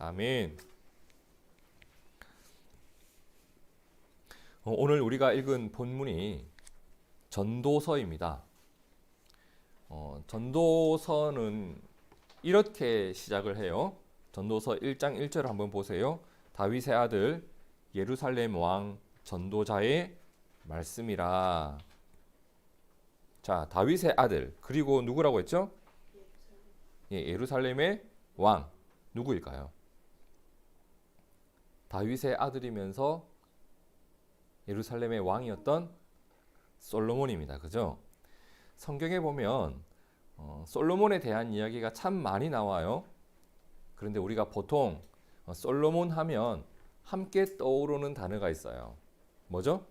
아멘. 오늘 우리가 읽은 본문이 전도서입니다. 전도서는 이렇게 시작을 해요. 전도서 1장 1절 한번 보세요. 다윗의 아들 예루살렘 왕 전도자의 말씀이라. 자, 다윗의 아들, 그리고 누구라고 했죠? 예루살렘의 왕. 누구일까요? 다윗의 아들이면서 예루살렘의 왕이었던 솔로몬입니다. 그죠? 성경에 보면 솔로몬에 대한 이야기가 참 많이 나와요. 그런데 우리가 보통 솔로몬 하면 함께 떠오르는 단어가 있어요. 뭐죠?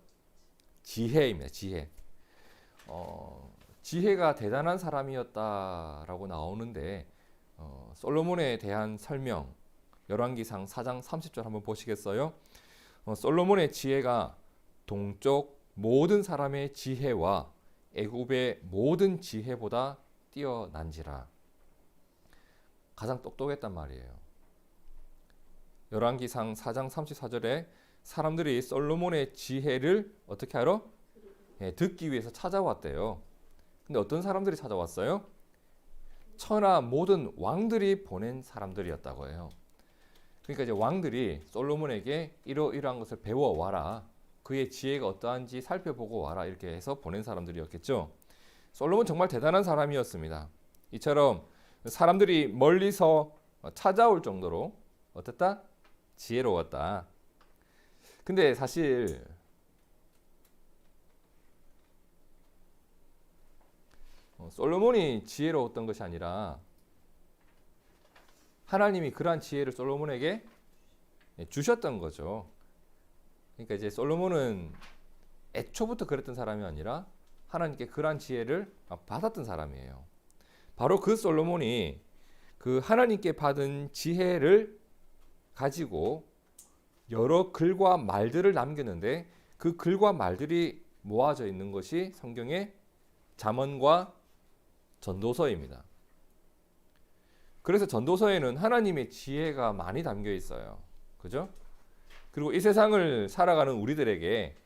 지혜입니다. 지혜. 지혜가 대단한 사람이었다라고 나오는데 솔로몬에 대한 설명, 열왕기상 4장 30절 한번 보시겠어요? 솔로몬의 지혜가 동쪽 모든 사람의 지혜와 애굽의 모든 지혜보다 뛰어난지라. 가장 똑똑했단 말이에요. 열왕기상 4장 34절에 사람들이 솔로몬의 지혜를 어떻게 하러? 듣기 위해서 찾아왔대요. 근데 어떤 사람들이 찾아왔어요? 천하 모든 왕들이 보낸 사람들이었다고 해요. 그러니까 이제 왕들이 솔로몬에게 이러이러한 것을 배워와라, 그의 지혜가 어떠한지 살펴보고 와라, 이렇게 해서 보낸 사람들이었겠죠. 솔로몬 정말 대단한 사람이었습니다. 이처럼 사람들이 멀리서 찾아올 정도로 어땠다? 지혜로웠다. 근데 사실 솔로몬이 지혜로웠던 것이 아니라 하나님이 그러한 지혜를 솔로몬에게 주셨던 거죠. 그러니까 이제 솔로몬은 애초부터 그랬던 사람이 아니라 하나님께 그러한 지혜를 받았던 사람이에요. 바로 그 솔로몬이 그 하나님께 받은 지혜를 가지고 여러 글과 말들을 남겼는데 그 글과 말들이 모아져 있는 것이 성경의 잠언과 전도서입니다. 그래서 전도서에는 하나님의 지혜가 많이 담겨 있어요. 그죠? 그리고 이 세상을 살아가는 우리들에게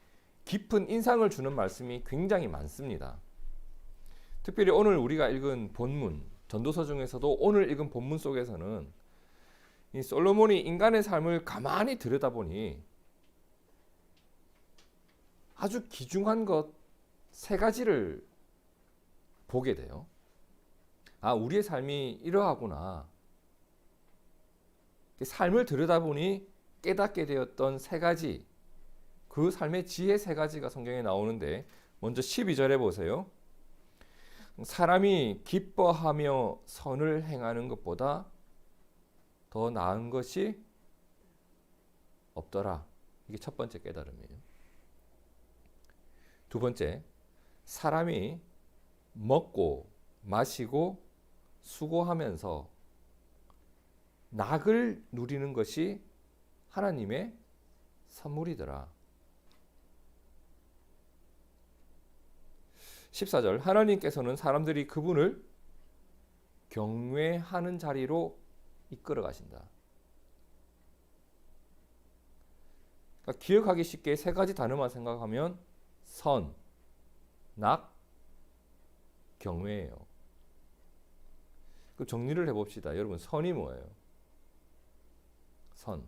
깊은 인상을 주는 말씀이 굉장히 많습니다. 특별히 오늘 우리가 읽은 본문, 전도서 중에서도 오늘 읽은 본문 속에서는 이 솔로몬이 인간의 삶을 가만히 들여다보니 아주 귀중한 것 세 가지를 보게 돼요. 아, 우리의 삶이 이러하구나. 삶을 들여다보니 깨닫게 되었던 세 가지, 그 삶의 지혜 세 가지가 성경에 나오는데, 먼저 12절에 보세요. 사람이 기뻐하며 선을 행하는 것보다 더 나은 것이 없더라. 이게 첫 번째 깨달음이에요. 두 번째, 사람이 먹고 마시고 수고하면서 낙을 누리는 것이 하나님의 선물이더라. 14절, 하나님께서는 사람들이 그분을 경외하는 자리로 이끌어 가신다. 그러니까 기억하기 쉽게 세 가지 단어만 생각하면 선, 낙, 경외예요. 그 정리를 해봅시다. 여러분, 선이 뭐예요? 선.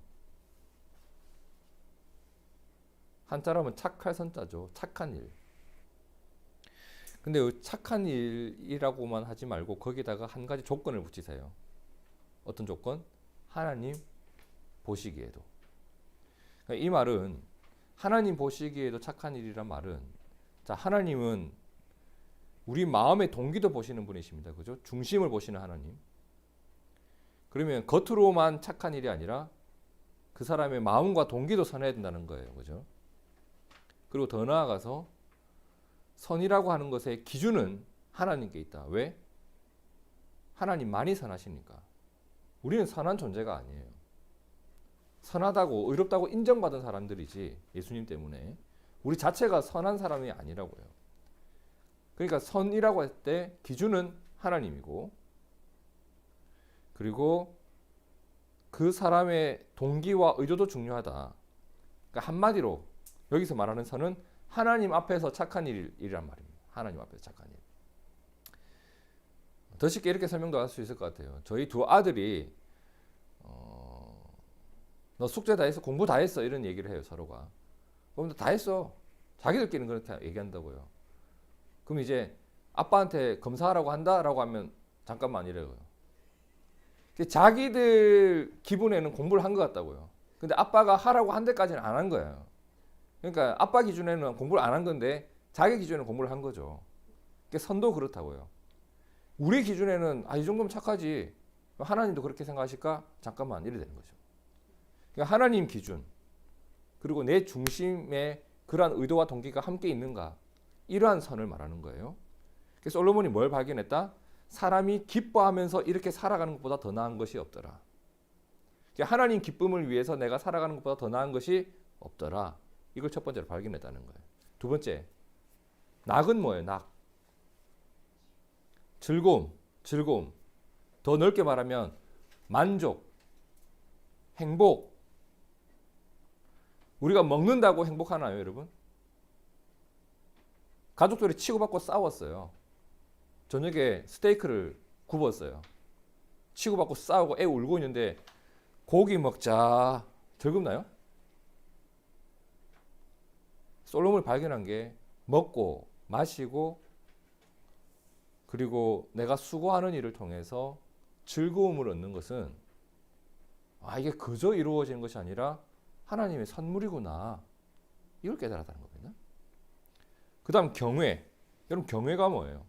한자로 하면 착할 선자죠. 착한 일. 근데 착한 일이라고만 하지 말고 거기다가 한 가지 조건을 붙이세요. 어떤 조건? 하나님 보시기에도. 그러니까 이 말은 하나님 보시기에도 착한 일이란 말은, 자, 하나님은 우리 마음의 동기도 보시는 분이십니다. 그죠? 중심을 보시는 하나님. 그러면 겉으로만 착한 일이 아니라 그 사람의 마음과 동기도 선해야 된다는 거예요. 그죠? 그리고 더 나아가서 선이라고 하는 것의 기준은 하나님께 있다. 왜? 하나님만이 선하시니까. 우리는 선한 존재가 아니에요. 선하다고 의롭다고 인정받은 사람들이지, 예수님 때문에. 우리 자체가 선한 사람이 아니라고요. 그러니까 선이라고 할 때 기준은 하나님이고, 그리고 그 사람의 동기와 의도도 중요하다. 그러니까 한마디로 여기서 말하는 선은 하나님 앞에서 착한 일이란 말입니다. 하나님 앞에서 착한 일. 더 쉽게 이렇게 설명도 할 수 있을 것 같아요. 저희 두 아들이 너 숙제 다 했어? 공부 다 했어? 이런 얘기를 해요, 서로가. 그럼 다 했어. 자기들끼리는 그렇게 얘기한다고요. 그럼 이제 아빠한테 검사하라고 한다라고 하면 잠깐만 이래요. 자기들 기분에는 공부를 한 것 같다고요. 근데 아빠가 하라고 한 데까지는 안 한 거예요. 그러니까 아빠 기준에는 공부를 안 한 건데 자기 기준에는 공부를 한 거죠. 그러니까 선도 그렇다고요. 우리 기준에는 이 정도면 착하지. 하나님도 그렇게 생각하실까? 잠깐만 이래 되는 거죠. 그러니까 하나님 기준 그리고 내 중심에 그러한 의도와 동기가 함께 있는가? 이러한 선을 말하는 거예요. 그래서 솔로몬이 뭘 발견했다? 사람이 기뻐하면서 이렇게 살아가는 것보다 더 나은 것이 없더라. 하나님 기쁨을 위해서 내가 살아가는 것보다 더 나은 것이 없더라. 이걸 첫 번째로 발견했다는 거예요. 두 번째, 낙은 뭐예요? 낙. 즐거움. 더 넓게 말하면 만족, 행복. 우리가 먹는다고 행복하나요, 여러분? 가족들이 치고받고 싸웠어요. 저녁에 스테이크를 굽었어요. 치고받고 싸우고 애 울고 있는데 고기 먹자. 즐겁나요? 솔로몬을 발견한 게 먹고 마시고 그리고 내가 수고하는 일을 통해서 즐거움을 얻는 것은 이게 그저 이루어지는 것이 아니라 하나님의 선물이구나. 이걸 깨달았다는 겁니다. 그 다음 경외. 여러분 경외가 뭐예요?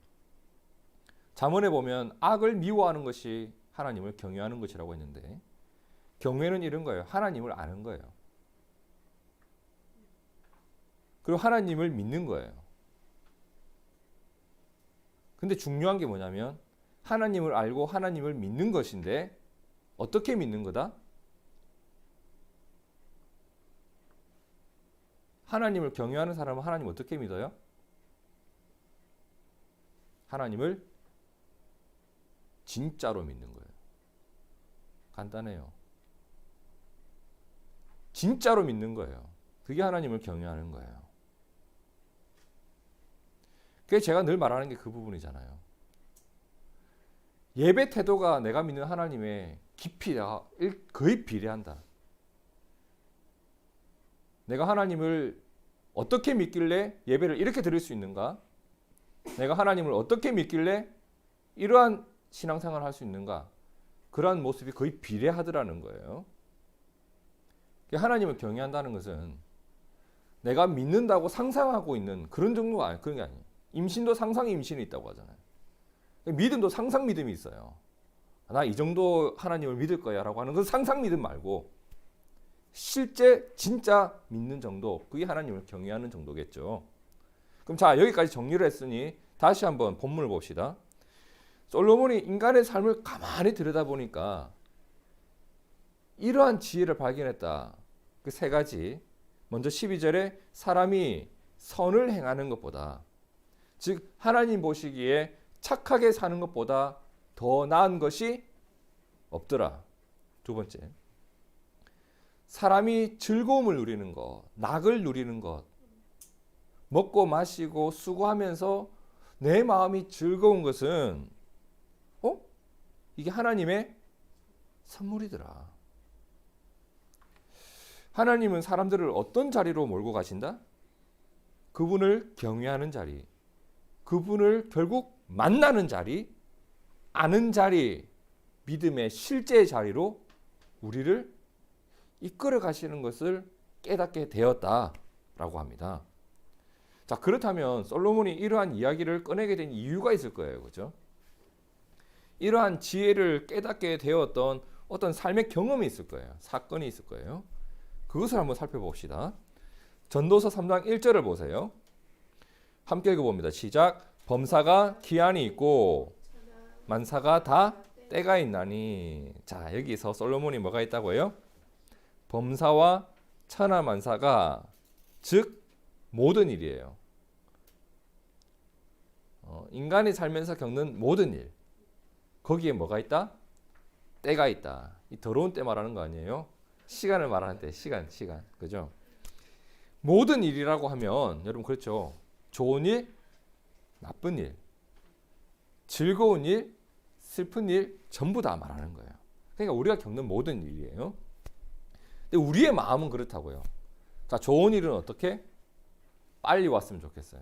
잠언에 보면 악을 미워하는 것이 하나님을 경외하는 것이라고 했는데 경외는 이런 거예요. 하나님을 아는 거예요. 그리고 하나님을 믿는 거예요. 근데 중요한 게 뭐냐면 하나님을 알고 하나님을 믿는 것인데 어떻게 믿는 거다? 하나님을 경외하는 사람은 하나님을 어떻게 믿어요? 하나님을 진짜로 믿는 거예요. 간단해요. 진짜로 믿는 거예요. 그게 하나님을 경외하는 거예요. 그게 제가 늘 말하는 게 그 부분이잖아요. 예배 태도가 내가 믿는 하나님의 깊이가 거의 비례한다. 내가 하나님을 어떻게 믿길래 예배를 이렇게 드릴 수 있는가? 내가 하나님을 어떻게 믿길래 이러한 신앙생활을 할 수 있는가? 그러한 모습이 거의 비례하더라는 거예요. 하나님을 경외한다는 것은 내가 믿는다고 상상하고 있는 그런 정도가 아니에요. 그런 게 아니에요. 임신도 상상의 임신이 있다고 하잖아요. 믿음도 상상 믿음이 있어요. 나 이 정도 하나님을 믿을 거야 라고 하는 건 상상 믿음 말고 실제 진짜 믿는 정도, 그게 하나님을 경외하는 정도겠죠. 그럼 자, 여기까지 정리를 했으니 다시 한번 본문을 봅시다. 솔로몬이 인간의 삶을 가만히 들여다보니까 이러한 지혜를 발견했다. 그 세 가지. 먼저 12절에 사람이 선을 행하는 것보다, 즉 하나님 보시기에 착하게 사는 것보다 더 나은 것이 없더라. 두 번째, 사람이 즐거움을 누리는 것, 낙을 누리는 것, 먹고 마시고 수고하면서 내 마음이 즐거운 것은 이게 하나님의 선물이더라. 하나님은 사람들을 어떤 자리로 몰고 가신다? 그분을 경외하는 자리, 그분을 결국 만나는 자리, 아는 자리, 믿음의 실제의 자리로 우리를 이끌어 가시는 것을 깨닫게 되었다라고 합니다. 자, 그렇다면 솔로몬이 이러한 이야기를 꺼내게 된 이유가 있을 거예요. 그렇죠? 이러한 지혜를 깨닫게 되었던 어떤 삶의 경험이 있을 거예요. 사건이 있을 거예요. 그것을 한번 살펴봅시다. 전도서 3장 1절을 보세요. 함께 읽어봅니다. 시작. 범사가 기한이 있고 만사가 다 때가 있나니. 자, 여기서 솔로몬이 뭐가 있다고요? 범사와 천하만사가, 즉 모든 일이에요. 인간이 살면서 겪는 모든 일, 거기에 뭐가 있다? 때가 있다. 이 더러운 때 말하는 거 아니에요? 시간을 말하는 때, 시간. 그죠? 모든 일이라고 하면 여러분 그렇죠. 좋은 일, 나쁜 일, 즐거운 일, 슬픈 일 전부 다 말하는 거예요. 그러니까 우리가 겪는 모든 일이에요. 근데 우리의 마음은 그렇다고요. 자, 좋은 일은 어떻게? 빨리 왔으면 좋겠어요.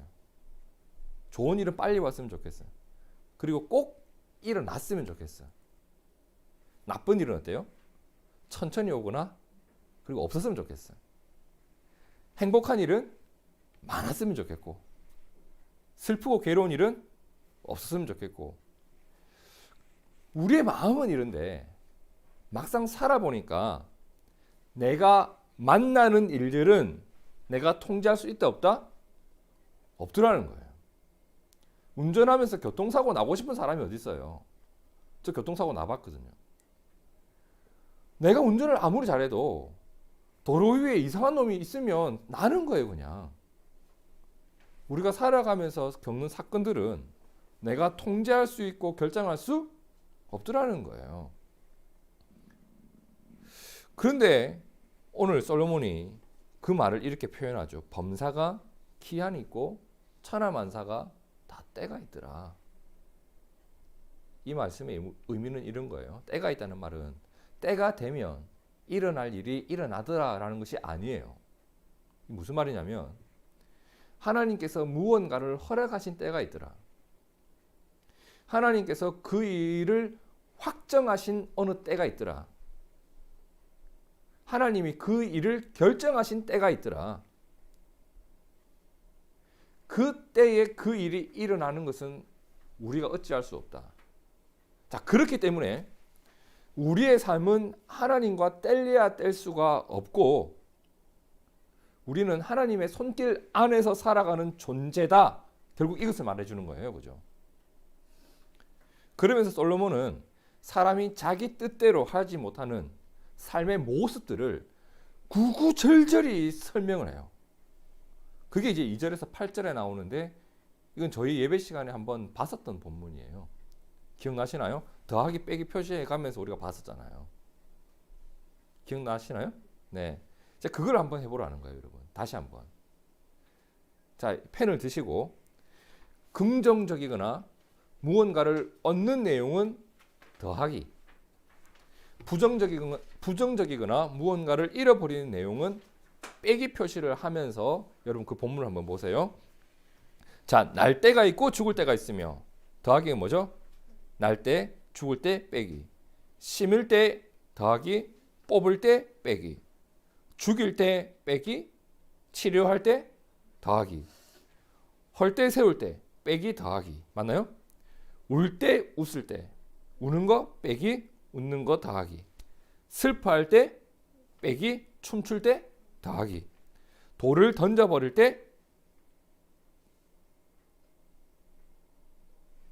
좋은 일은 빨리 왔으면 좋겠어요. 그리고 꼭 일어났으면 좋겠어요. 나쁜 일은 어때요? 천천히 오거나 그리고 없었으면 좋겠어요. 행복한 일은 많았으면 좋겠고, 슬프고 괴로운 일은 없었으면 좋겠고. 우리의 마음은 이런데 막상 살아보니까 내가 만나는 일들은 내가 통제할 수 있다 없다? 없더라는 거예요. 운전하면서 교통사고 나고 싶은 사람이 어디 있어요? 저 교통사고 나봤거든요. 내가 운전을 아무리 잘해도 도로 위에 이상한 놈이 있으면 나는 거예요, 그냥. 우리가 살아가면서 겪는 사건들은 내가 통제할 수 있고 결정할 수 없더라는 거예요. 그런데 오늘 솔로몬이 그 말을 이렇게 표현하죠. 범사가 기한이 있고 천하만사가 다 때가 있더라. 이 말씀의 의미는 이런 거예요. 때가 있다는 말은 때가 되면 일어날 일이 일어나더라라는 것이 아니에요. 무슨 말이냐면 하나님께서 무언가를 허락하신 때가 있더라. 하나님께서 그 일을 확정하신 어느 때가 있더라. 하나님이 그 일을 결정하신 때가 있더라. 그 때에 그 일이 일어나는 것은 우리가 어찌할 수 없다. 자, 그렇기 때문에 우리의 삶은 하나님과 뗄래야 뗄 수가 없고 우리는 하나님의 손길 안에서 살아가는 존재다. 결국 이것을 말해주는 거예요. 그죠? 그러면서 솔로몬은 사람이 자기 뜻대로 하지 못하는 삶의 모습들을 구구절절히 설명을 해요. 그게 이제 2절에서 8절에 나오는데 이건 저희 예배 시간에 한번 봤었던 본문이에요. 기억나시나요? 더하기 빼기 표시해 가면서 우리가 봤었잖아요. 기억나시나요? 네. 자, 그걸 한번 해보라는 거예요, 여러분. 다시 한번. 자, 펜을 드시고 긍정적이거나 무언가를 얻는 내용은 더하기, 부정적이거나 무언가를 잃어버리는 내용은 빼기 표시를 하면서 여러분 그 본문을 한번 보세요. 자, 날 때가 있고 죽을 때가 있으며 더하기가 뭐죠? 날 때, 죽을 때 빼기, 심을 때 더하기, 뽑을 때 빼기, 죽일 때 빼기, 치료할 때 더하기, 헐 때 세울 때 빼기 더하기. 맞나요? 울 때 웃을 때 우는 거 빼기, 웃는 거 더하기, 슬퍼할 때 빼기, 춤출 때 더하기, 돌을 던져버릴 때.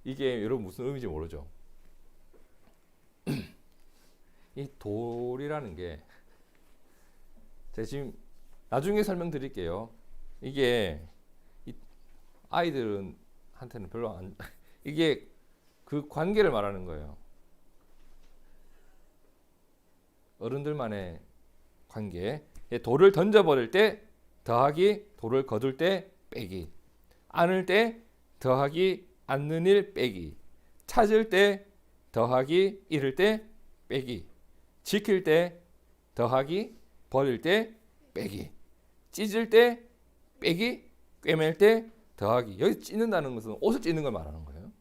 이게 여러분 무슨 의미인지 모르죠? 이 돌이라는 게 제가 지금 나중에 설명드릴게요. 이게 아이들한테는 별로 안 이게 그 관계를 말하는 거예요. 어른들만의 관계. 돌을 던져버릴 때 더하기, 돌을 거둘 때 빼기, 안을 때 더하기, 앉는 일 빼기, 찾을 때 더하기, 잃을 때 빼기, 지킬 때 더하기, 버릴 때 빼기, 찢을 때 빼기, 꿰맬 때 더하기. 여기 찢는다는 것은 옷을 찢는 걸 말하는 거예요.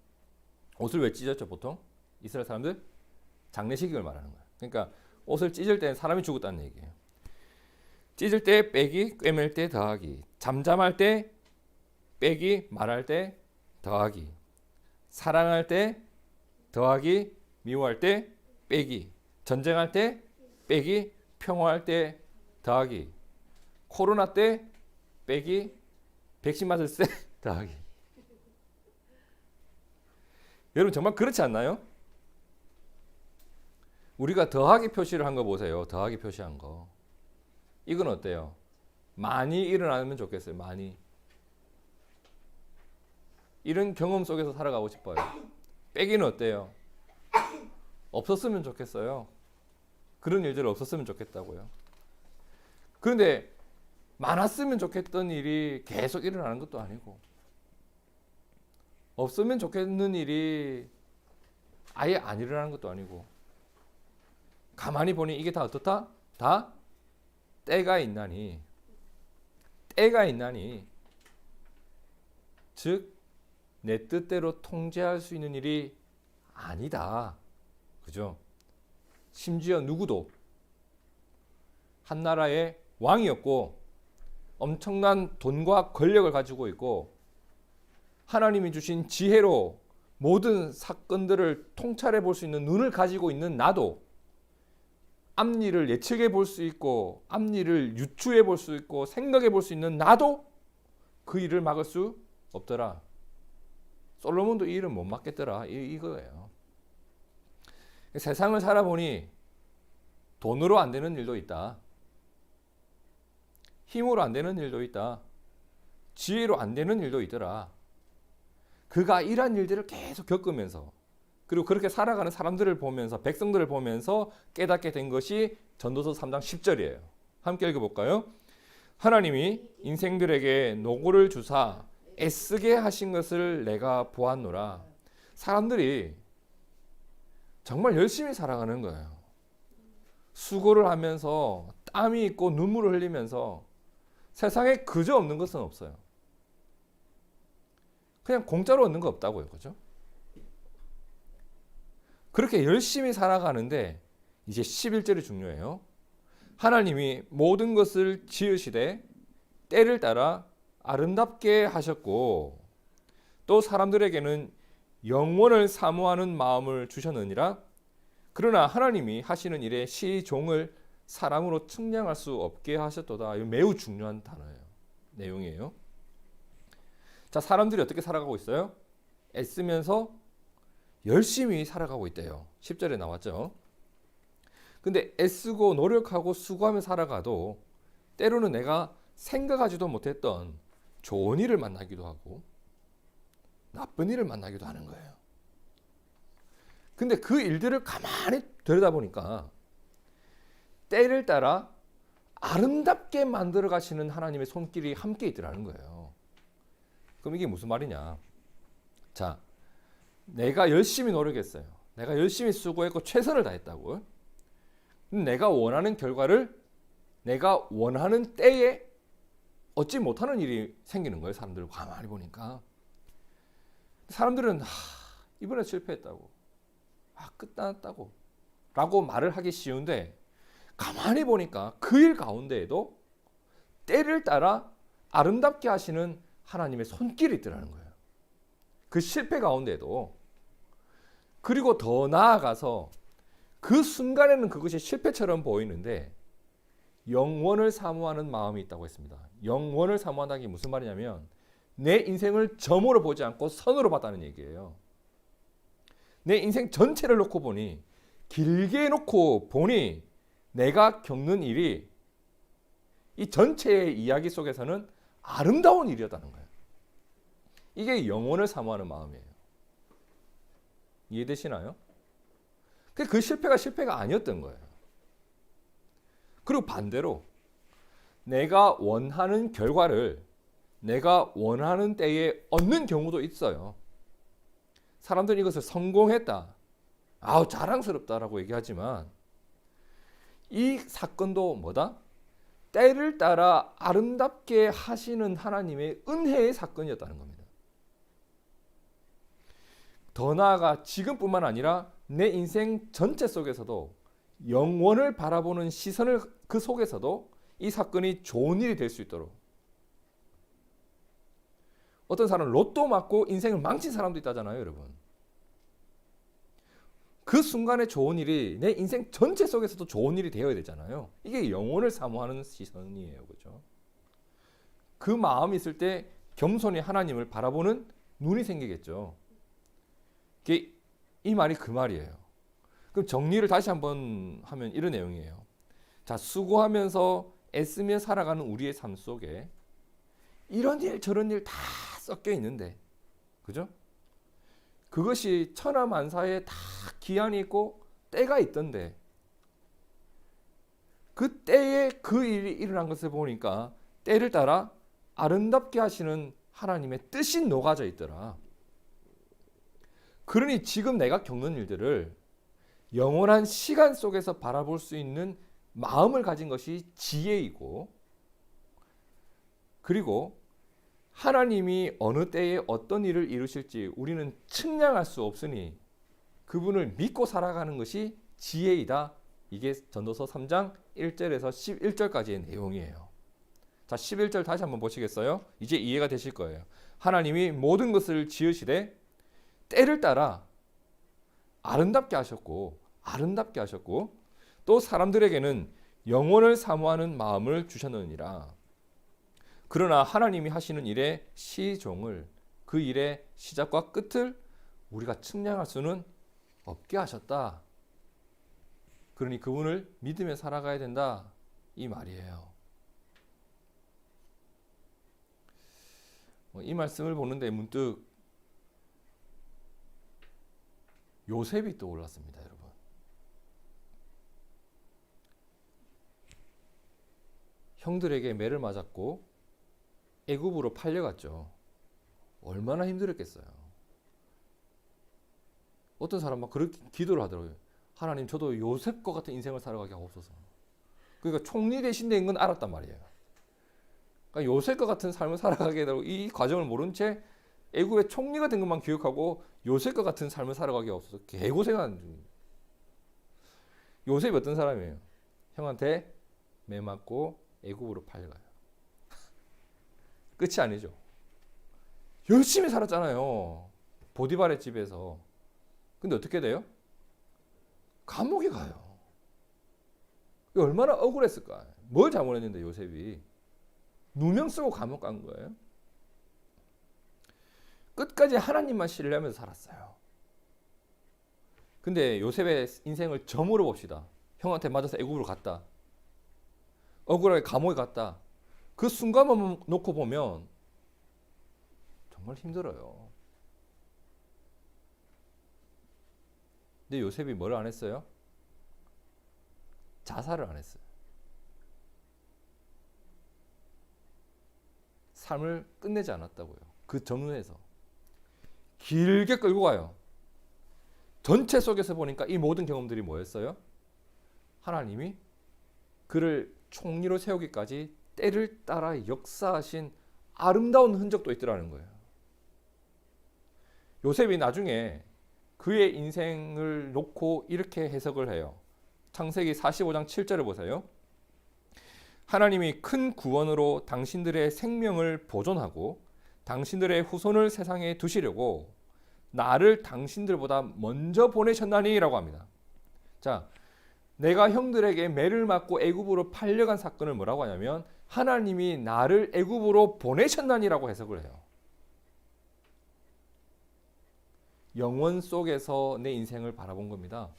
옷을 왜 찢었죠? 보통 이스라엘 사람들 장례식을 말하는 거예요. 그러니까 옷을 찢을 때는 사람이 죽었다는 얘기예요. 찢을 때 빼기, 꿰맬 때 더하기, 잠잠할 때 빼기, 말할 때 더하기, 사랑할 때 더하기, 미워할 때 빼기, 전쟁할 때 빼기, 평화할 때 더하기, 코로나 때 빼기, 백신 맞을 때 더하기. 여러분 정말 그렇지 않나요? 우리가 더하기 표시를 한 거 보세요. 더하기 표시한 거. 이건 어때요? 많이 일어나면 좋겠어요. 많이. 이런 경험 속에서 살아가고 싶어요. 빼기는 어때요? 없었으면 좋겠어요. 그런 일들 없었으면 좋겠다고요. 그런데 많았으면 좋겠던 일이 계속 일어나는 것도 아니고, 없으면 좋겠는 일이 아예 안 일어나는 것도 아니고, 가만히 보니 이게 다 어떻다? 다 때가 있나니, 때가 있나니, 즉 내 뜻대로 통제할 수 있는 일이 아니다. 그죠? 심지어 누구도 한 나라의 왕이었고 엄청난 돈과 권력을 가지고 있고 하나님이 주신 지혜로 모든 사건들을 통찰해 볼 수 있는 눈을 가지고 있는 나도 앞일을 예측해 볼 수 있고 앞일을 유추해 볼 수 있고 생각해 볼 수 있는 나도 그 일을 막을 수 없더라. 솔로몬도 이 일은 못 막겠더라. 이거예요. 세상을 살아보니 돈으로 안 되는 일도 있다. 힘으로 안 되는 일도 있다. 지혜로 안 되는 일도 있더라. 그가 이러한 일들을 계속 겪으면서 그리고 그렇게 살아가는 사람들을 보면서 백성들을 보면서 깨닫게 된 것이 전도서 3장 10절이에요. 함께 읽어볼까요? 하나님이 인생들에게 노고를 주사 애쓰게 하신 것을 내가 보았노라. 사람들이 정말 열심히 살아가는 거예요. 수고를 하면서 땀이 있고 눈물을 흘리면서 세상에 그저 없는 것은 없어요. 그냥 공짜로 얻는 거 없다고요. 그죠? 그렇게 열심히 살아가는데 이제 11절이 중요해요. 하나님이 모든 것을 지으시되 때를 따라 아름답게 하셨고 또 사람들에게는 영원을 사모하는 마음을 주셨느니라. 그러나 하나님이 하시는 일에 시종을 사람으로 측량할 수 없게 하셨도다. 이거 매우 중요한 단어예요. 내용이에요. 자, 사람들이 어떻게 살아가고 있어요? 애쓰면서 열심히 살아가고 있대요. 10절에 나왔죠. 근데 애쓰고 노력하고 수고하며 살아가도 때로는 내가 생각하지도 못했던 좋은 일을 만나기도 하고 나쁜 일을 만나기도 하는 거예요. 근데 그 일들을 가만히 들여다보니까 때를 따라 아름답게 만들어 가시는 하나님의 손길이 함께 있더라는 거예요. 그럼 이게 무슨 말이냐? 자, 내가 열심히 노력했어요. 내가 열심히 수고했고 최선을 다했다고. 내가 원하는 결과를 내가 원하는 때에 얻지 못하는 일이 생기는 거예요. 사람들을 가만히 보니까. 사람들은 이번에 실패했다고. 끝났다고. 라고 말을 하기 쉬운데 가만히 보니까 그 일 가운데에도 때를 따라 아름답게 하시는 하나님의 손길이 있더라는 거예요. 그 실패 가운데도. 그리고 더 나아가서 그 순간에는 그것이 실패처럼 보이는데 영원을 사모하는 마음이 있다고 했습니다. 영원을 사모한다는 게 무슨 말이냐면 내 인생을 점으로 보지 않고 선으로 봤다는 얘기예요. 내 인생 전체를 놓고 보니 길게 놓고 보니 내가 겪는 일이 이 전체의 이야기 속에서는 아름다운 일이었다는 거예요. 이게 영원을 사모하는 마음이에요. 이해되시나요? 그 실패가 실패가 아니었던 거예요. 그리고 반대로 내가 원하는 결과를 내가 원하는 때에 얻는 경우도 있어요. 사람들은 이것을 성공했다, 자랑스럽다라고 얘기하지만 이 사건도 뭐다? 때를 따라 아름답게 하시는 하나님의 은혜의 사건이었다는 겁니다. 더 나아가 지금뿐만 아니라 내 인생 전체 속에서도 영원을 바라보는 시선을 그 속에서도 이 사건이 좋은 일이 될 수 있도록. 어떤 사람은 로또 맞고 인생을 망친 사람도 있다잖아요, 여러분. 그 순간에 좋은 일이 내 인생 전체 속에서도 좋은 일이 되어야 되잖아요. 이게 영원을 사모하는 시선이에요, 그죠? 그 마음이 있을 때 겸손히 하나님을 바라보는 눈이 생기겠죠. 이 말이 그 말이에요. 그럼 정리를 다시 한번 하면 이런 내용이에요. 자, 수고하면서 애쓰며 살아가는 우리의 삶 속에 이런 일 저런 일 다 섞여 있는데, 그죠? 그것이 천하만사에 다 기한이 있고 때가 있던데 그 때에 그 일이 일어난 것을 보니까 때를 따라 아름답게 하시는 하나님의 뜻이 녹아져 있더라. 그러니 지금 내가 겪는 일들을 영원한 시간 속에서 바라볼 수 있는 마음을 가진 것이 지혜이고, 그리고 하나님이 어느 때에 어떤 일을 이루실지 우리는 측량할 수 없으니 그분을 믿고 살아가는 것이 지혜이다. 이게 전도서 3장 1절에서 11절까지의 내용이에요. 자, 11절 다시 한번 보시겠어요? 이제 이해가 되실 거예요. 하나님이 모든 것을 지으시되 때를 따라 아름답게 하셨고 또 사람들에게는 영원을 사모하는 마음을 주셨느니라. 그러나 하나님이 하시는 일의 시종을, 그 일의 시작과 끝을 우리가 측량할 수는 없게 하셨다. 그러니 그분을 믿으며 살아가야 된다, 이 말이에요. 이 말씀을 보는데 문득 요셉이 떠올랐습니다, 여러분. 형들에게 매를 맞았고 애굽으로 팔려갔죠. 얼마나 힘들었겠어요. 어떤 사람 막 그렇게 기도를 하더라고요. 하나님, 저도 요셉과 같은 인생을 살아가게 하옵소서. 그러니까 총리 대신 된 건 알았단 말이에요. 그러니까 요셉과 같은 삶을 살아가게 되고 이 과정을 모른 채 애굽의 총리가 된 것만 기억하고 요셉과 같은 삶을 살아가게 하옵소서. 개고생하는 중입니다. 요셉이 어떤 사람이에요? 형한테 매 맞고 애굽으로 팔려가요. 끝이 아니죠. 열심히 살았잖아요. 보디발의 집에서. 근데 어떻게 돼요? 감옥에 가요. 얼마나 억울했을까. 뭘 잘못했는데 요셉이. 누명 쓰고 감옥 간 거예요. 끝까지 하나님만 신뢰하면서 살았어요. 근데 요셉의 인생을 점으로 봅시다. 형한테 맞아서 애굽으로 갔다. 억울하게 감옥에 갔다. 그 순간만 놓고 보면 정말 힘들어요. 근데 요셉이 뭘 안 했어요? 자살을 안 했어요. 삶을 끝내지 않았다고요. 그 전후에서 길게 끌고 가요. 전체 속에서 보니까 이 모든 경험들이 뭐였어요? 하나님이 그를 총리로 세우기까지 때를 따라 역사하신 아름다운 흔적도 있더라는 거예요. 요셉이 나중에 그의 인생을 놓고 이렇게 해석을 해요. 창세기 45장 7절을 보세요. 하나님이 큰 구원으로 당신들의 생명을 보존하고 당신들의 후손을 세상에 두시려고 나를 당신들보다 먼저 보내셨나니 라고 합니다. 자, 내가 형들에게 매를 맞고 애굽으로 팔려간 사건을 뭐라고 하냐면 하나님이 나를 애굽으로 보내셨나니라고 해석을 해요. 영원 속에서 내 인생을 바라본 겁니다.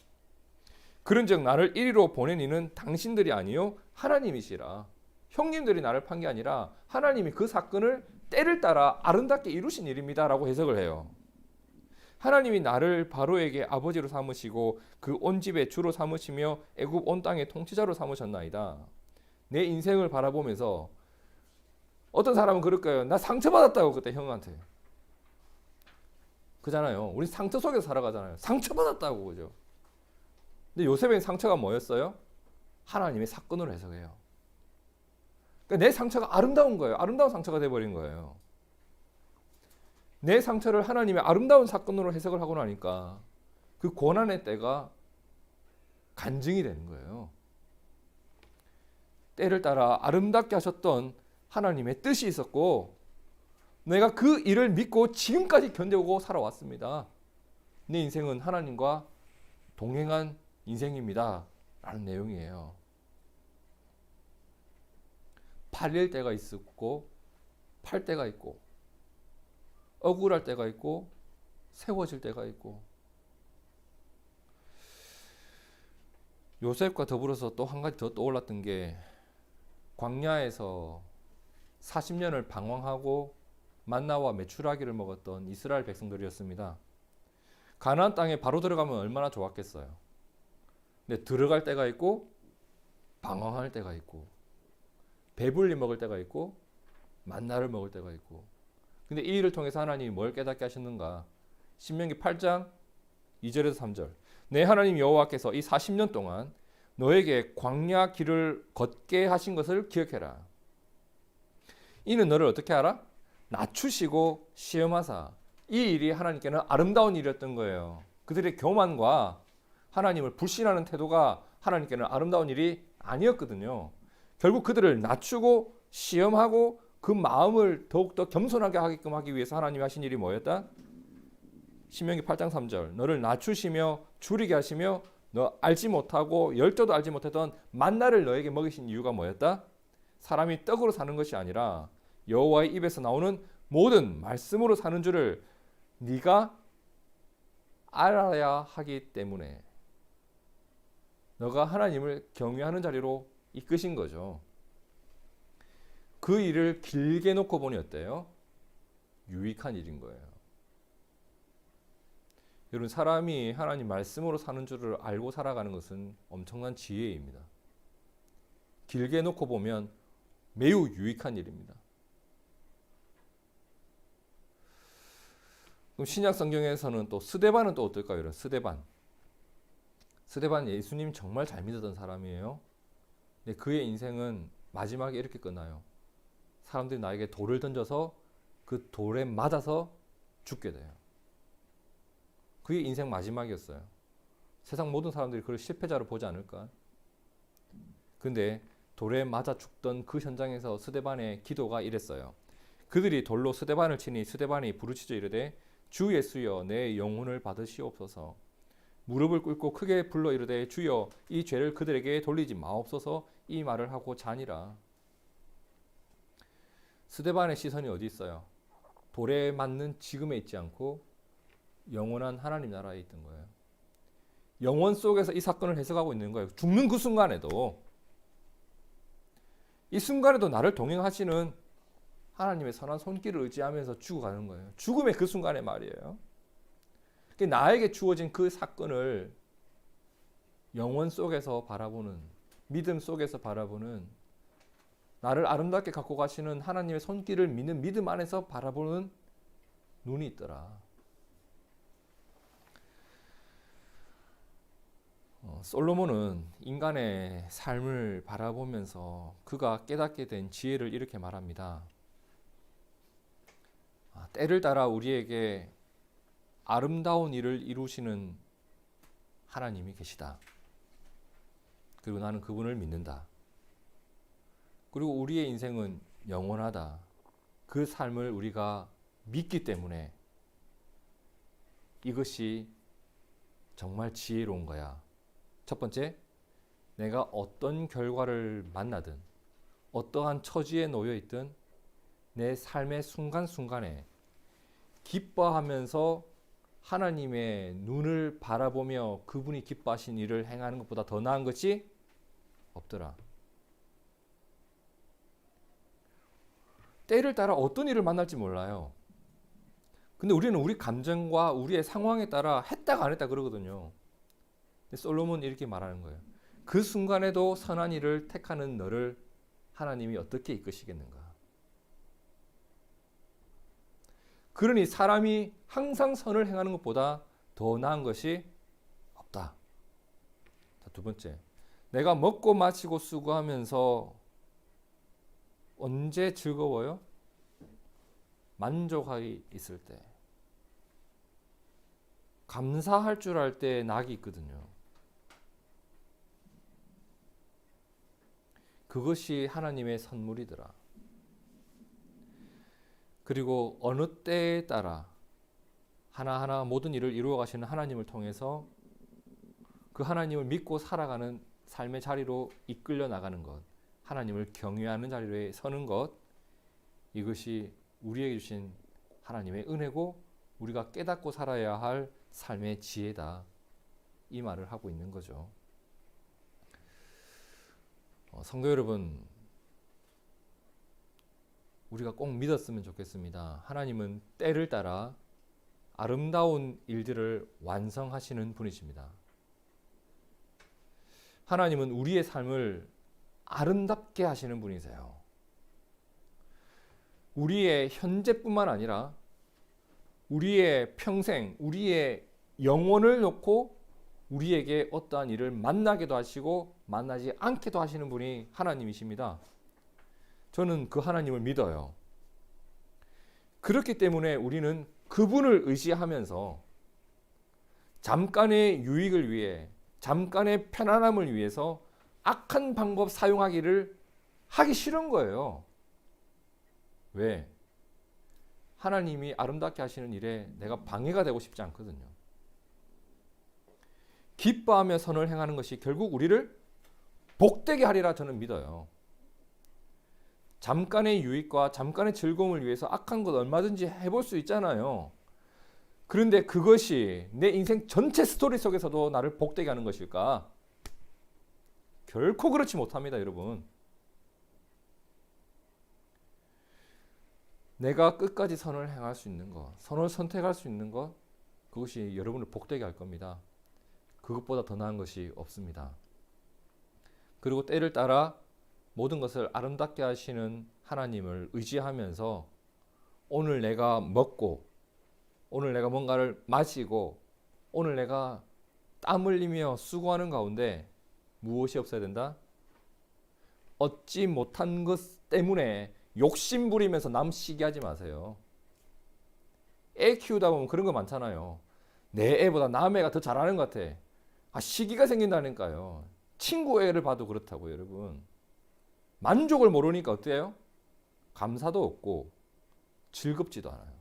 그런즉 나를 이리로 보낸 이는 당신들이 아니요 하나님이시라. 형님들이 나를 판 게 아니라 하나님이 그 사건을 때를 따라 아름답게 이루신 일입니다 라고 해석을 해요. 하나님이 나를 바로에게 아버지로 삼으시고 그 온 집의 주로 삼으시며 애굽 온 땅의 통치자로 삼으셨나이다. 내 인생을 바라보면서 어떤 사람은 그럴 거예요. 나 상처받았다고 그때 형한테. 그잖아요. 우리 상처 속에서 살아가잖아요. 상처받았다고 그죠. 근데 요셉의 상처가 뭐였어요? 하나님의 사건으로 해석해요. 그러니까 내 상처가 아름다운 거예요. 아름다운 상처가 돼버린 거예요. 내 상처를 하나님의 아름다운 사건으로 해석을 하고 나니까 그 고난의 때가 간증이 되는 거예요. 때를 따라 아름답게 하셨던 하나님의 뜻이 있었고 내가 그 일을 믿고 지금까지 견뎌오고 살아왔습니다. 내 인생은 하나님과 동행한 인생입니다. 라는 내용이에요. 팔릴 때가 있었고 팔 때가 있고 억울할 때가 있고 세워질 때가 있고 요셉과 더불어서 또 한 가지 더 떠올랐던 게 광야에서 40년을 방황하고 만나와 메추라기를 먹었던 이스라엘 백성들이었습니다. 가나안 땅에 바로 들어가면 얼마나 좋았겠어요. 근데 들어갈 때가 있고 방황할 때가 있고 배불리 먹을 때가 있고 만나를 먹을 때가 있고. 근데 이 일을 통해서 하나님이 뭘 깨닫게 하셨는가? 신명기 8장 2절에서 3절. 내 하나님 여호와께서 이 40년 동안 너에게 광야 길을 걷게 하신 것을 기억해라. 이는 너를 어떻게 하라? 낮추시고 시험하사. 이 일이 하나님께는 아름다운 일이었던 거예요. 그들의 교만과 하나님을 불신하는 태도가 하나님께는 아름다운 일이 아니었거든요. 결국 그들을 낮추고 시험하고 그 마음을 더욱더 겸손하게 하게끔 하기 위해서 하나님이 하신 일이 뭐였다? 신명기 8장 3절. 너를 낮추시며 줄이게 하시며 너 알지 못하고 열조도 알지 못했던 만나를 너에게 먹이신 이유가 뭐였다? 사람이 떡으로 사는 것이 아니라 여호와의 입에서 나오는 모든 말씀으로 사는 줄을 네가 알아야 하기 때문에 너가 하나님을 경외하는 자리로 이끄신 거죠. 그 일을 길게 놓고 보니 어때요? 유익한 일인 거예요. 여러분, 사람이 하나님 말씀으로 사는 줄을 알고 살아가는 것은 엄청난 지혜입니다. 길게 놓고 보면 매우 유익한 일입니다. 그럼 신약 성경에서는 또 스데반은 또 어떨까요? 이런 스데반 예수님 정말 잘 믿었던 사람이에요. 근데 그의 인생은 마지막에 이렇게 끝나요. 사람들이 나에게 돌을 던져서 그 돌에 맞아서 죽게 돼요. 그게 인생 마지막이었어요. 세상 모든 사람들이 그걸 실패자로 보지 않을까? 근데 돌에 맞아 죽던 그 현장에서 스데반의 기도가 이랬어요. 그들이 돌로 스데반을 치니 스데반이 부르짖어 이르되 주 예수여 내 영혼을 받으시옵소서. 무릎을 꿇고 크게 불러 이르되 주여 이 죄를 그들에게 돌리지 마옵소서. 이 말을 하고 자니라. 스데반의 시선이 어디 있어요? 돌에 맞는 지금에 있지 않고 영원한 하나님 나라에 있던 거예요. 영원 속에서 이 사건을 해석하고 있는 거예요. 죽는 그 순간에도, 이 순간에도 나를 동행하시는 하나님의 선한 손길을 의지하면서 죽어가는 거예요. 죽음의 그 순간에 말이에요. 나에게 주어진 그 사건을 영원 속에서 바라보는, 믿음 속에서 바라보는, 나를 아름답게 갖고 가시는 하나님의 손길을 믿는 믿음 안에서 바라보는 눈이 있더라. 솔로몬은 인간의 삶을 바라보면서 그가 깨닫게 된 지혜를 이렇게 말합니다. 때를 따라 우리에게 아름다운 일을 이루시는 하나님이 계시다. 그리고 나는 그분을 믿는다. 그리고 우리의 인생은 영원하다. 그 삶을 우리가 믿기 때문에 이것이 정말 지혜로운 거야. 첫 번째, 내가 어떤 결과를 만나든 어떠한 처지에 놓여 있든 내 삶의 순간순간에 기뻐하면서 하나님의 눈을 바라보며 그분이 기뻐하신 일을 행하는 것보다 더 나은 것이 없더라. 때를 따라 어떤 일을 만날지 몰라요. 근데 우리는 우리 감정과 우리의 상황에 따라 했다가 안 했다 그러거든요. 솔로몬이 이렇게 말하는 거예요. 그 순간에도 선한 일을 택하는 너를 하나님이 어떻게 이끄시겠는가? 그러니 사람이 항상 선을 행하는 것보다 더 나은 것이 없다. 자, 두 번째, 내가 먹고 마시고 수고하면서 언제 즐거워요? 만족하게 있을 때. 감사할 줄 알 때 낙이 있거든요. 그것이 하나님의 선물이더라. 그리고 어느 때에 따라 하나하나 모든 일을 이루어 가시는 하나님을 통해서 그 하나님을 믿고 살아가는 삶의 자리로 이끌려 나가는 것, 하나님을 경외하는 자리에 서는 것, 이것이 우리에게 주신 하나님의 은혜고 우리가 깨닫고 살아야 할 삶의 지혜다. 이 말을 하고 있는 거죠. 성도 여러분, 우리가 꼭 믿었으면 좋겠습니다. 하나님은 때를 따라 아름다운 일들을 완성하시는 분이십니다. 하나님은 우리의 삶을 아름답게 하시는 분이세요. 우리의 현재뿐만 아니라 우리의 평생, 우리의 영혼을 놓고 우리에게 어떠한 일을 만나게도 하시고 만나지 않게도 하시는 분이 하나님이십니다. 저는 그 하나님을 믿어요. 그렇기 때문에 우리는 그분을 의지하면서 잠깐의 유익을 위해, 잠깐의 편안함을 위해서 악한 방법 사용하기를 하기 싫은 거예요. 왜? 하나님이 아름답게 하시는 일에 내가 방해가 되고 싶지 않거든요. 기뻐하며 선을 행하는 것이 결국 우리를 복되게 하리라 저는 믿어요. 잠깐의 유익과 잠깐의 즐거움을 위해서 악한 것 얼마든지 해볼 수 있잖아요. 그런데 그것이 내 인생 전체 스토리 속에서도 나를 복되게 하는 것일까? 결코 그렇지 못합니다, 여러분. 내가 끝까지 선을 행할 수 있는 것, 선을 선택할 수 있는 것, 그것이 여러분을 복되게 할 겁니다. 그것보다 더 나은 것이 없습니다. 그리고 때를 따라 모든 것을 아름답게 하시는 하나님을 의지하면서 오늘 내가 먹고, 오늘 내가 뭔가를 마시고, 오늘 내가 땀 흘리며 수고하는 가운데 무엇이 없어야 된다? 얻지 못한 것 때문에 욕심 부리면서 남 시기 하지 마세요. 애 키우다 보면 그런 거 많잖아요. 내 애보다 남 애가 더 잘하는 것 같아. 시기가 생긴다니까요. 친구 애를 봐도 그렇다고요, 여러분. 만족을 모르니까 어때요? 감사도 없고 즐겁지도 않아요.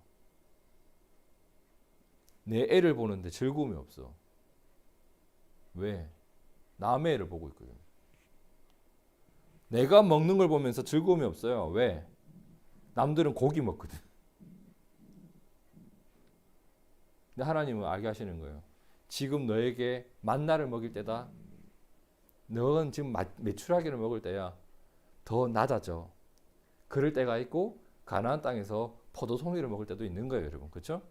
내 애를 보는데 즐거움이 없어. 왜? 남의 애를 보고 있거든. 내가 먹는 걸 보면서 즐거움이 없어요. 왜? 남들은 고기 먹거든. 근데 하나님은 알게 하시는 거예요. 지금 너에게 만나를 먹일 때다. 너는 지금 메추라기를 먹을 때야. 더 낮아져. 그럴 때가 있고 가나안 땅에서 포도송이를 먹을 때도 있는 거예요, 여러분. 그렇죠?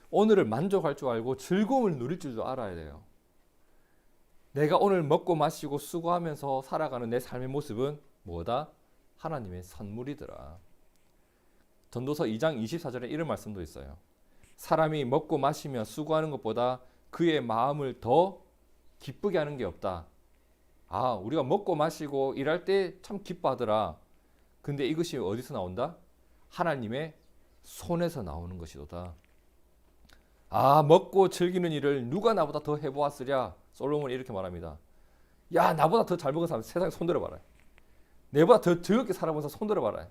오늘을 만족할 줄 알고 즐거움을 누릴 줄도 알아야 돼요. 내가 오늘 먹고 마시고 수고하면서 살아가는 내 삶의 모습은 뭐다? 하나님의 선물이더라. 전도서 2장 24절에 이런 말씀도 있어요. 사람이 먹고 마시며 수고하는 것보다 그의 마음을 더 기쁘게 하는 게 없다. 우리가 먹고 마시고 일할 때 참 기뻐하더라. 근데 이것이 어디서 나온다? 하나님의 손에서 나오는 것이로다. 먹고 즐기는 일을 누가 나보다 더 해보았으랴. 솔로몬이 이렇게 말합니다. 야, 나보다 더 잘 먹은 사람 세상에 손들어봐라. 내보다 더 즐겁게 살아본 사람 손들어봐라.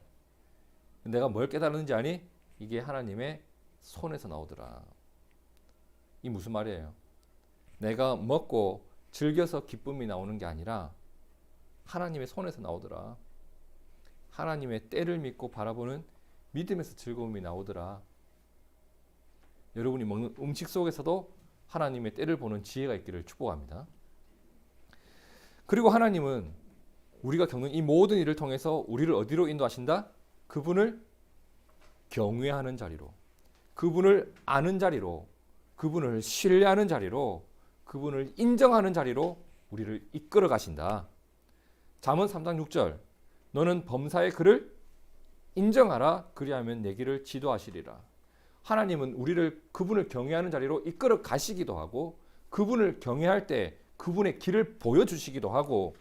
내가 뭘 깨달았는지 아니? 이게 하나님의 손에서 나오더라. 이 무슨 말이에요? 내가 먹고 즐겨서 기쁨이 나오는 게 아니라 하나님의 손에서 나오더라. 하나님의 때를 믿고 바라보는 믿음에서 즐거움이 나오더라. 여러분이 먹는 음식 속에서도 하나님의 때를 보는 지혜가 있기를 축복합니다. 그리고 하나님은 우리가 겪는 이 모든 일을 통해서 우리를 어디로 인도하신다? 그분을 경외하는 자리로, 그분을 아는 자리로, 그분을 신뢰하는 자리로, 그분을 인정하는 자리로 우리를 이끌어 가신다. 잠언 3장 6절 너는 범사의 그를 인정하라. 그리하면 내 길을 지도하시리라. 하나님은 우리를 그분을 경외하는 자리로 이끌어 가시기도 하고 그분을 경외할 때 그분의 길을 보여주시기도 하고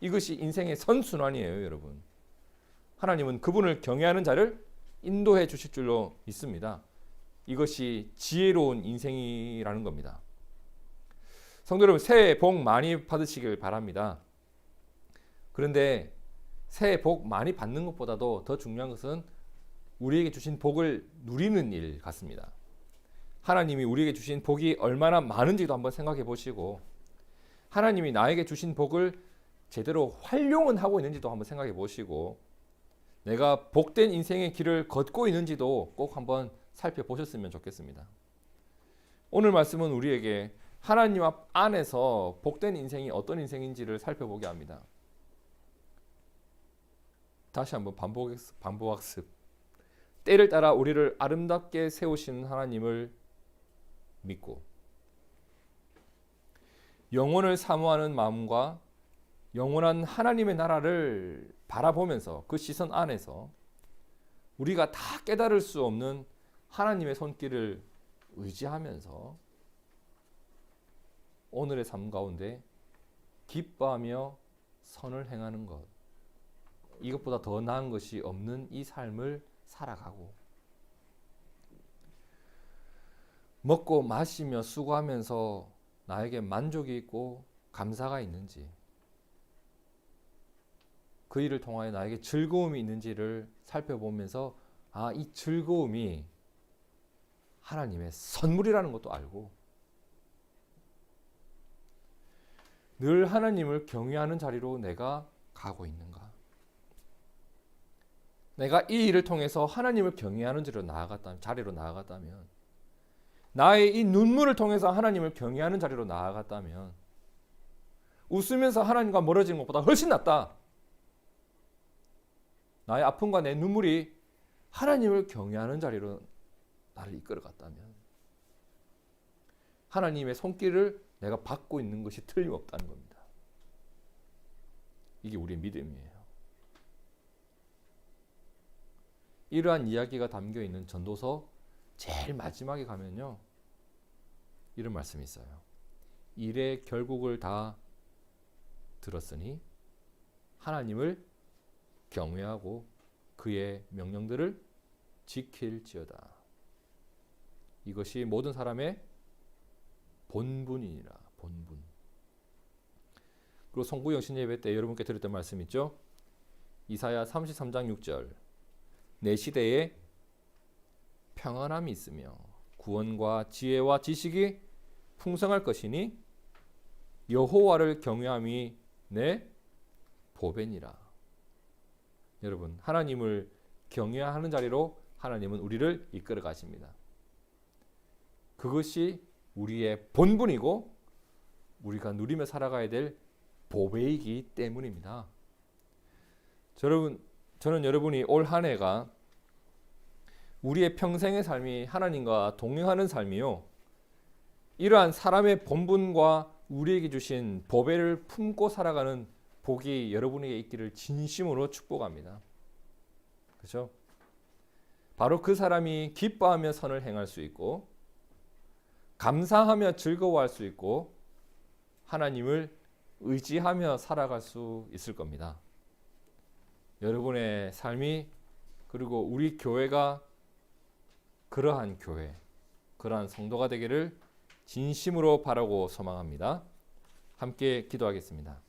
이것이 인생의 선순환이에요, 여러분. 하나님은 그분을 경외하는 자를 인도해 주실 줄로 믿습니다. 이것이 지혜로운 인생이라는 겁니다. 성도 여러분, 새해 복 많이 받으시길 바랍니다. 그런데 새해 복 많이 받는 것보다도 더 중요한 것은 우리에게 주신 복을 누리는 일 같습니다. 하나님이 우리에게 주신 복이 얼마나 많은지도 한번 생각해 보시고 하나님이 나에게 주신 복을 제대로 활용은 하고 있는지도 한번 생각해 보시고 내가 복된 인생의 길을 걷고 있는지도 꼭 한번 살펴보셨으면 좋겠습니다. 오늘 말씀은 우리에게 하나님 안에서 복된 인생이 어떤 인생인지를 살펴보게 합니다. 다시 한번 반복학습. 때를 따라 우리를 아름답게 세우시는 하나님을 믿고 영혼을 사모하는 마음과 영원한 하나님의 나라를 바라보면서 그 시선 안에서 우리가 다 깨달을 수 없는 하나님의 손길을 의지하면서 오늘의 삶 가운데 기뻐하며 선을 행하는 것, 이것보다 더 나은 것이 없는 이 삶을 살아가고, 먹고 마시며 수고하면서 나에게 만족이 있고 감사가 있는지, 그 일을 통하여 나에게 즐거움이 있는지를 살펴보면서 이 즐거움이 하나님의 선물이라는 것도 알고, 늘 하나님을 경외하는 자리로 내가 가고 있는가? 내가 이 일을 통해서 하나님을 경외하는 자리로 나아갔다면, 나의 이 눈물을 통해서 하나님을 경외하는 자리로 나아갔다면, 웃으면서 하나님과 멀어지는 것보다 훨씬 낫다. 나의 아픔과 내 눈물이 하나님을 경외하는 자리로 나를 이끌어갔다면, 하나님의 손길을 내가 받고 있는 것이 틀림없다는 겁니다. 이게 우리의 믿음이에요. 이러한 이야기가 담겨 있는 전도서 제일 마지막에 가면요, 이런 말씀이 있어요. 일의 결국을 다 들었으니 하나님을 경외하고 그의 명령들을 지킬지어다. 이것이 모든 사람의 본분이니라. 본분. 그리고 송구 영신 예배 때 여러분께 드렸던 말씀 있죠? 이사야 33장 6절. 내 시대에 평안함이 있으며 구원과 지혜와 지식이 풍성할 것이니 여호와를 경외함이 내 보배니라. 여러분, 하나님을 경외하는 자리로 하나님은 우리를 이끌어 가십니다. 그것이 우리의 본분이고 우리가 누리며 살아가야 될 보배이기 때문입니다. 저는 여러분이 올 한 해가 우리의 평생의 삶이 하나님과 동행하는 삶이요, 이러한 사람의 본분과 우리에게 주신 보배를 품고 살아가는 복이 여러분에게 있기를 진심으로 축복합니다. 그렇죠? 바로 그 사람이 기뻐하며 선을 행할 수 있고, 감사하며 즐거워할 수 있고, 하나님을 의지하며 살아갈 수 있을 겁니다. 여러분의 삶이, 그리고 우리 교회가 그러한 교회, 그러한 성도가 되기를 진심으로 바라고 소망합니다. 함께 기도하겠습니다.